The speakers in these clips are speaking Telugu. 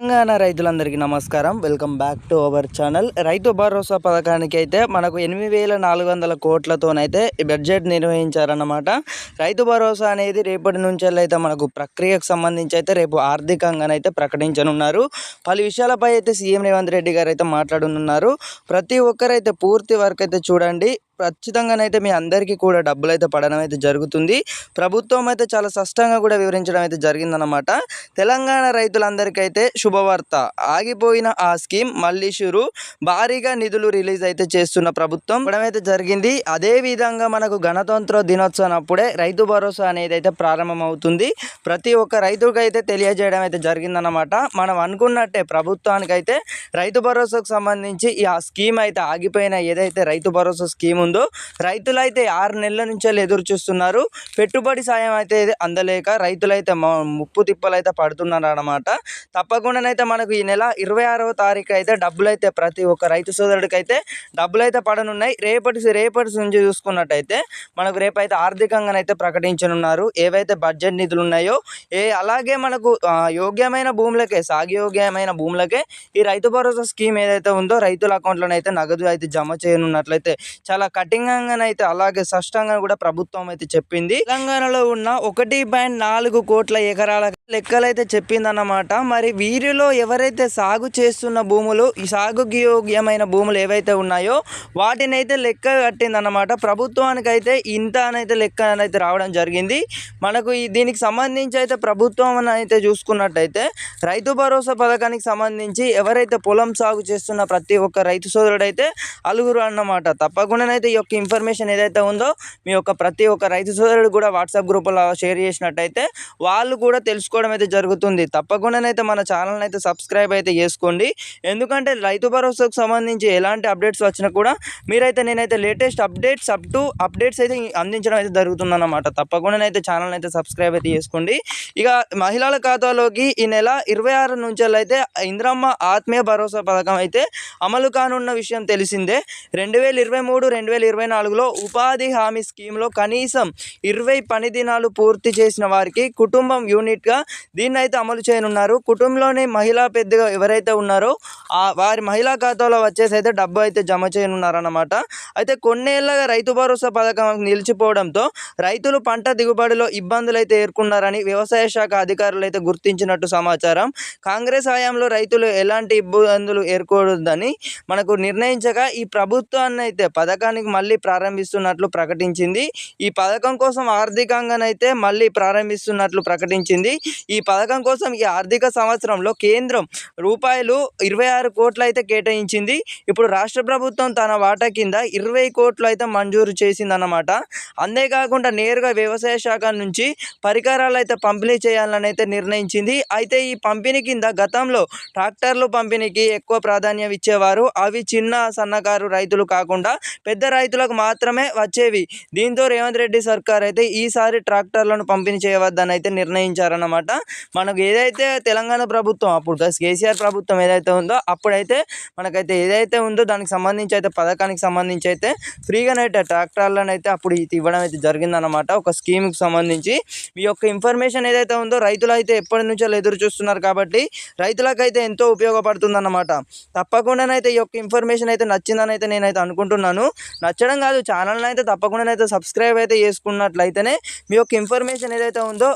తెలంగాణ రైతులందరికీ నమస్కారం. Welcome back to our channel. Rythu Bharosa పథకానికి అయితే మనకు 8,400 కోట్లతోనైతే బడ్జెట్ నిర్వహించారన్నమాట. రైతు భరోసా అనేది రేపటి నుంచి అయితే మనకు ప్రక్రియకు సంబంధించి అయితే రేపు ఆర్థికంగానైతే ప్రకటించనున్నారు. పలు విషయాలపై అయితే సీఎం రేవంత్ రెడ్డి గారు అయితే మాట్లాడనున్నారు. ప్రతి ఒక్కరైతే పూర్తి వరకు అయితే చూడండి. ఖచ్చితంగానైతే మీ అందరికీ కూడా డబ్బులు అయితే పడడం అయితే జరుగుతుంది. ప్రభుత్వం అయితే చాలా స్పష్టంగా కూడా వివరించడం అయితే జరిగిందన్నమాట. తెలంగాణ రైతులందరికీ అయితే శుభవార్త. ఆగిపోయిన ఆ స్కీమ్ మళ్ళీ షురు. భారీగా నిధులు రిలీజ్ అయితే చేస్తున్న ప్రభుత్వం అయితే జరిగింది. అదే విధంగా మనకు గణతంత్ర దినోత్సవం అప్పుడే రైతు భరోసా అనేది అయితే ప్రారంభమవుతుంది. ప్రతి ఒక్క రైతుకి అయితే తెలియజేయడం అయితే జరిగిందన్నమాట. మనం అనుకున్నట్టే ప్రభుత్వానికి అయితే రైతు భరోసాకు సంబంధించి ఆ స్కీమ్ అయితే ఆగిపోయిన ఏదైతే రైతు భరోసా స్కీమ్ ఉందో రైతులైతే 6 నెలల నుంచి ఎదురు చూస్తున్నారు. పెట్టుబడి సాయం అయితే అందలేక రైతులైతే ముప్పు తిప్పలైతే పడుతున్నారు అన్నమాట. తప్పకుండానైతే మనకు ఈ నెల 26వ తారీఖు అయితే డబ్బులైతే ప్రతి ఒక్క రైతు సోదరుడికి అయితే డబ్బులైతే పడనున్నాయి. రేపటి నుంచి చూసుకున్నట్టయితే మనకు రేపైతే ఆర్థికంగానైతే ప్రకటించనున్నారు. ఏవైతే బడ్జెట్ నిధులు ఉన్నాయో అలాగే మనకు యోగ్యమైన భూములకే సాగుయోగ్యమైన భూములకే ఈ రైతు భరోసా స్కీమ్ ఏదైతే ఉందో రైతుల అకౌంట్లోనైతే నగదు అయితే జమ చేయనున్నట్లయితే చాలా కఠినంగానైతే అలాగే స్పష్టంగా కూడా ప్రభుత్వం అయితే చెప్పింది. తెలంగాణలో ఉన్న 1.4 కోట్ల ఎకరాల లెక్కలైతే చెప్పిందన్నమాట. మరి వీరిలో ఎవరైతే సాగు చేస్తున్న భూములు ఈ సాగుకి యోగ్యమైన భూములు ఏవైతే ఉన్నాయో వాటిని అయితే లెక్క కట్టిందన్నమాట. ప్రభుత్వానికి అయితే ఇంత అనైతే లెక్క అయితే రావడం జరిగింది. మనకు దీనికి సంబంధించి అయితే ప్రభుత్వం అయితే చూసుకున్నట్టయితే రైతు భరోసా పథకానికి సంబంధించి ఎవరైతే పొలం సాగు చేస్తున్న ప్రతి ఒక్క రైతు సోదరుడైతే అలుగురు అన్నమాట. తప్పకుండానైతే ఈ యొక్క ఇన్ఫర్మేషన్ ఏదైతే ఉందో మీ యొక్క ప్రతి ఒక్క రైతు సోదరుడు కూడా వాట్సాప్ గ్రూపులో షేర్ చేసినట్టయితే వాళ్ళు కూడా తెలుసుకోవడం అయితే జరుగుతుంది. తప్పకుండానైతే మన ఛానల్ని అయితే సబ్స్క్రైబ్ అయితే చేసుకోండి. ఎందుకంటే రైతు భరోసాకు సంబంధించి ఎలాంటి అప్డేట్స్ వచ్చినా కూడా నేనైతే లేటెస్ట్ అప్డేట్స్ అయితే అందించడం అయితే జరుగుతుందన్నమాట. తప్పకుండానైతే ఛానల్ని అయితే సబ్స్క్రైబ్ అయితే చేసుకోండి. ఇక మహిళల ఖాతాలోకి ఈ నెల 26 నుంచి అయితే ఇంద్రమ్మ ఆత్మీయ భరోసా పథకం అయితే అమలు కానున్న విషయం తెలిసిందే. 2023-2024లో ఉపాధి హామీ స్కీమ్లో కనీసం 20 పని దినాలు పూర్తి చేసిన వారికి కుటుంబం యూనిట్గా దీన్ని అయితే అమలు చేయనున్నారు. కుటుంబంలోని మహిళా పెద్దగా ఎవరైతే ఉన్నారో వారి మహిళా ఖాతాలో వచ్చేసి అయితే డబ్బు అయితే జమ చేయనున్నారన్నమాట. అయితే కొన్నేళ్లగా రైతు భరోసా పథకం నిలిచిపోవడంతో రైతులు పంట దిగుబడిలో ఇబ్బందులు అయితే ఎదుర్కొన్నారని వ్యవసాయ శాఖ అధికారులు అయితే గుర్తించినట్టు సమాచారం. కాంగ్రెస్ హయాంలో రైతులు ఎలాంటి ఇబ్బందులు ఎదుర్కోవద్దని మనకు నిర్ణయించగా ఈ ప్రభుత్వాన్ని అయితే పథకానికి మళ్ళీ ప్రారంభిస్తున్నట్లు ప్రకటించింది. ఈ పథకం కోసం ఆర్థికంగానైతే మళ్ళీ ప్రారంభిస్తున్నట్లు ప్రకటించింది. ఈ పథకం కోసం ఈ ఆర్థిక సంవత్సరంలో కేంద్రం రూపాయలు 26 కోట్లు అయితే కేటాయించింది. ఇప్పుడు రాష్ట్ర ప్రభుత్వం తన వాటా కింద 20 కోట్లు అయితే మంజూరు చేసిందన్నమాట. అంతేకాకుండా నేరుగా వ్యవసాయ శాఖ నుంచి పరికరాలు అయితే పంపిణీ చేయాలని అయితే నిర్ణయించింది. అయితే ఈ పంపిణీ కింద గతంలో ట్రాక్టర్లు పంపిణీకి ఎక్కువ ప్రాధాన్యం ఇచ్చేవారు. అవి చిన్న సన్నకారు రైతులు కాకుండా పెద్ద రైతులకు మాత్రమే వచ్చేవి. దీంతో రేవంత్ రెడ్డి సర్కార్ అయితే ఈసారి ట్రాక్టర్లను పంపిణీ చేయవద్దని అయితే నిర్ణయించారన్నమాట. మనకు ఏదైతే తెలంగాణ ప్రభుత్వం అప్పుడు కేసీఆర్ ప్రభుత్వం ఏదైతే ఉందో అప్పుడైతే మనకైతే ఏదైతే ఉందో దానికి సంబంధించి అయితే పథకానికి సంబంధించి అయితే ఫ్రీగానైతే ట్రాక్టర్లను అయితే అప్పుడు ఇవ్వడం అయితే జరిగిందన్నమాట. ఒక స్కీమ్కి సంబంధించి మీ యొక్క ఇన్ఫర్మేషన్ ఏదైతే ఉందో రైతులు అయితే ఎప్పటి నుంచో ఎదురు చూస్తున్నారు కాబట్టి రైతులకైతే ఎంతో ఉపయోగపడుతుందన్నమాట. తప్పకుండానైతే ఈ యొక్క ఇన్ఫర్మేషన్ అయితే నచ్చిందని అయితే నేనైతే అనుకుంటున్నాను. నచ్చడం కాదు, ఛానల్ని అయితే తప్పకుండానైతే సబ్స్క్రైబ్ అయితే చేసుకున్నట్లయితేనే మీ యొక్క ఇన్ఫర్మేషన్ ఏదైతే ఉందో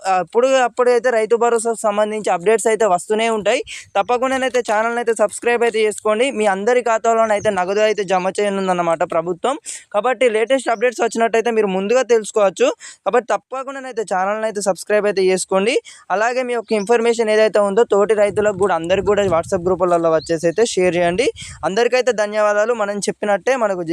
అప్పుడైతే రైతు భరోసాకు సంబంధించి అప్డేట్స్ అయితే వస్తూనే ఉంటాయి. తప్పకుండానైతే ఛానల్ని అయితే సబ్స్క్రైబ్ అయితే చేసుకోండి. మీ అందరి ఖాతాలోనైతే నగదు అయితే జమ చేయనుందన్నమాట ప్రభుత్వం. కాబట్టి లేటెస్ట్ అప్డేట్స్ వచ్చినట్టయితే మీరు ముందుగా తెలుసుకోవచ్చు. కాబట్టి తప్పకుండానైతే ఛానల్ని అయితే సబ్స్క్రైబ్ అయితే చేసుకోండి. అలాగే మీ యొక్క ఇన్ఫర్మేషన్ ఏదైతే ఉందో తోటి రైతులకు కూడా అందరికీ కూడా వాట్సాప్ గ్రూపులలో వచ్చేసి అయితే షేర్ చేయండి. అందరికైతే ధన్యవాదాలు. మనం చెప్పినట్టే మనకు